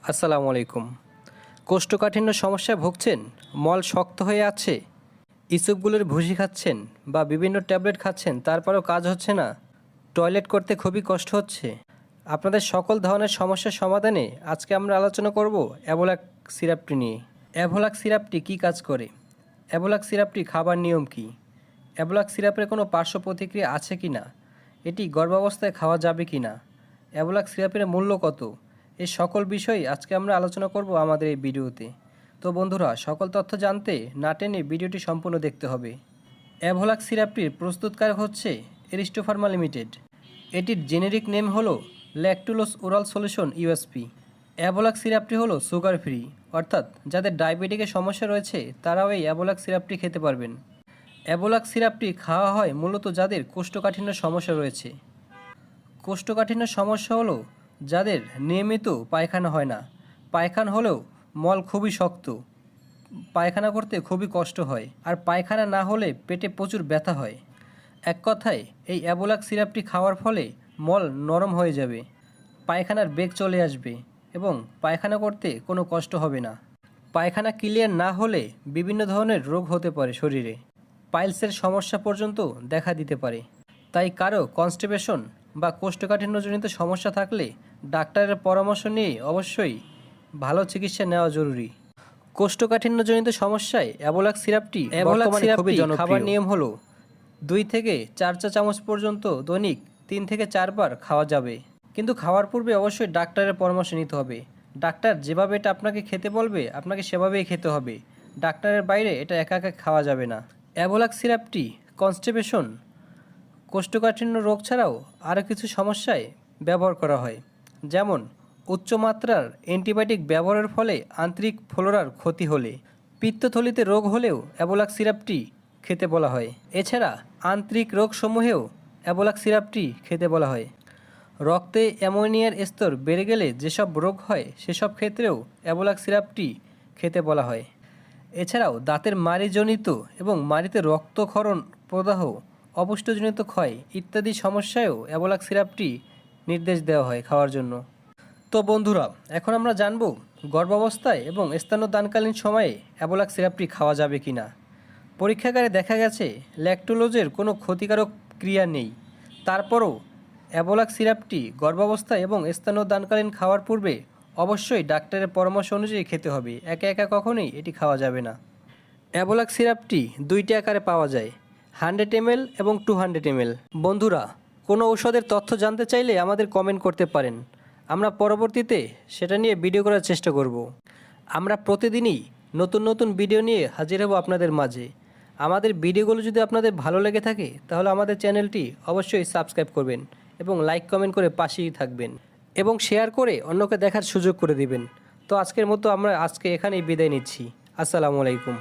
আসসালামু আলাইকুম। কোষ্ঠকাঠিন্য সমস্যায় ভুগছেন, মল শক্ত হয়ে আছে, ইসবগুলোর ভুসি খাচ্ছেন বা বিভিন্ন ট্যাবলেট খাচ্ছেন, তারপরেও কাজ হচ্ছে না, টয়লেট করতে খুবই কষ্ট হচ্ছে। আপনাদের সকল ধরনের সমস্যার সমাধানে আজকে আমরা আলোচনা করব অ্যাভোলাক সিরাপটি নিয়ে। অ্যাভোলাক সিরাপটি কী কাজ করে? অ্যাভোলাক সিরাপটি খাবার নিয়ম কী? অ্যাভোলাক সিরাপের কোনো পার্শ্ব প্রতিক্রিয়া আছে কি না? এটি গর্ভাবস্থায় খাওয়া যাবে কি না? অ্যাভোলাক সিরাপের মূল্য কত? এই সকল বিষয় আজকে আমরা আলোচনা করব আমাদের এই ভিডিওতে। তো বন্ধুরা, সকল তথ্য জানতে না টেনে ভিডিওটি সম্পূর্ণ দেখতে হবে। অ্যাভোলাক সিরাপটির প্রস্তুতকারক হচ্ছে এরিস্টো ফার্মা লিমিটেড। এটির জেনেরিক নেম হলো lactulose oral solution USP. Avolac সিরাপটি হলো সুগার ফ্রি, অর্থাৎ যাদের ডায়াবেটিকের সমস্যা রয়েছে তারাও এই অ্যাভোলাক সিরাপটি খেতে পারবেন। অ্যাভোলাক সিরাপটি খাওয়া হয় মূলত যাদের কোষ্ঠকাঠিন্য সমস্যা রয়েছে। কোষ্ঠকাঠিন্য সমস্যা হলো যাদের নিয়মিত পায়খানা হয় না, পায়খানা হলেও মল খুবই শক্ত, পায়খানা করতে খুবই কষ্ট হয়, আর পায়খানা না হলে পেটে প্রচুর ব্যথা হয়। এক কথায় এই অ্যাভোলাক সিরাপটি খাওয়ার ফলে মল নরম হয়ে যাবে, পায়খানার বেগ চলে আসবে এবং পায়খানা করতে কোনো কষ্ট হবে না। পায়খানা ক্লিয়ার না হলে বিভিন্ন ধরনের রোগ হতে পারে, শরীরে পাইলসের সমস্যা পর্যন্ত দেখা দিতে পারে। তাই কারো কনস্টিপেশন বা কোষ্ঠকাঠিন্যজনিত সমস্যা থাকলে ডাক্তারের পরামর্শ নিয়ে অবশ্যই ভালো চিকিৎসা নেওয়া জরুরি। কোষ্ঠকাঠিন্যজনিত সমস্যায় অ্যাভোলাক সিরাপটি খুবই জনপ্রিয়। খাবার নিয়ম হলো 2 থেকে 4 চা চামচ পর্যন্ত দৈনিক 3 থেকে 4 বার খাওয়া যাবে, কিন্তু খাওয়ার পূর্বে অবশ্যই ডাক্তারের পরামর্শ নিতে হবে। ডাক্তার যেভাবে এটা আপনাকে খেতে বলবে আপনাকে সেভাবেই খেতে হবে, ডাক্তারের বাইরে এটা একা একা খাওয়া যাবে না। অ্যাভোলাক সিরাপটি কনস্টিপেশন, কোষ্ঠকাঠিন্য রোগ ছাড়াও আরও কিছু সমস্যায় ব্যবহার করা হয়, যেমন উচ্চমাত্রার অ্যান্টিবায়োটিক ব্যবহারের ফলে আন্তরিক ফ্লোরার ক্ষতি হলে, পিত্তথলিতে রোগ হলেও অ্যাভোলাক সিরাপটি খেতে বলা হয়। এছাড়া আন্তরিক রোগসমূহেও অ্যাভোলাক সিরাপটি খেতে বলা হয়। রক্তে অ্যামোনিয়ার স্তর বেড়ে গেলে যেসব রোগ হয় সেসব ক্ষেত্রেও অ্যাভোলাক সিরাপটি খেতে বলা হয়। এছাড়াও দাঁতের মাড়িজনিত এবং মাড়িতে রক্তক্ষরণ, প্রদাহ, অপুষ্টিজনিত ক্ষয় ইত্যাদি সমস্যায়ও অ্যাভোলাক সিরাপটি নির্দেশ দেওয়া হয় খাওয়ার জন্য। তো বন্ধুরা, এখন আমরা জানব গর্ভাবস্থায় এবং স্তন্যদানকালীন সময়ে অ্যাভোলাক সিরাপটি খাওয়া যাবে কি না। পরীক্ষাগারে দেখা গেছে ল্যাকটোলোজের কোনো ক্ষতিকারক ক্রিয়া নেই, তারপরও অ্যাভোলাক সিরাপটি গর্ভাবস্থায় এবং স্তন্যদানকালীন খাওয়ার পূর্বে অবশ্যই ডাক্তারের পরামর্শ অনুযায়ী খেতে হবে, একা একা কখনোই এটি খাওয়া যাবে না। অ্যাভোলাক সিরাপটি 2টি আকারে পাওয়া যায়, 100 ml এবং 200 ml। বন্ধুরা, কোনো ঔষধের তথ্য জানতে চাইলে আমাদের কমেন্ট করতে পারেন, আমরা পরবর্তীতে সেটা নিয়ে ভিডিও করার চেষ্টা করব। আমরা প্রতিদিনই নতুন নতুন ভিডিও নিয়ে হাজির হব আপনাদের মাঝে। আমাদের ভিডিওগুলো যদি আপনাদের ভালো লেগে থাকে তাহলে আমাদের চ্যানেলটি অবশ্যই সাবস্ক্রাইব করবেন এবং লাইক কমেন্ট করে পাশেই থাকবেন এবং শেয়ার করে অন্যকে দেখার সুযোগ করে দিবেন। তো আজকের মতো আমরা এখানেই বিদায় নিচ্ছি। আসসালামু আলাইকুম।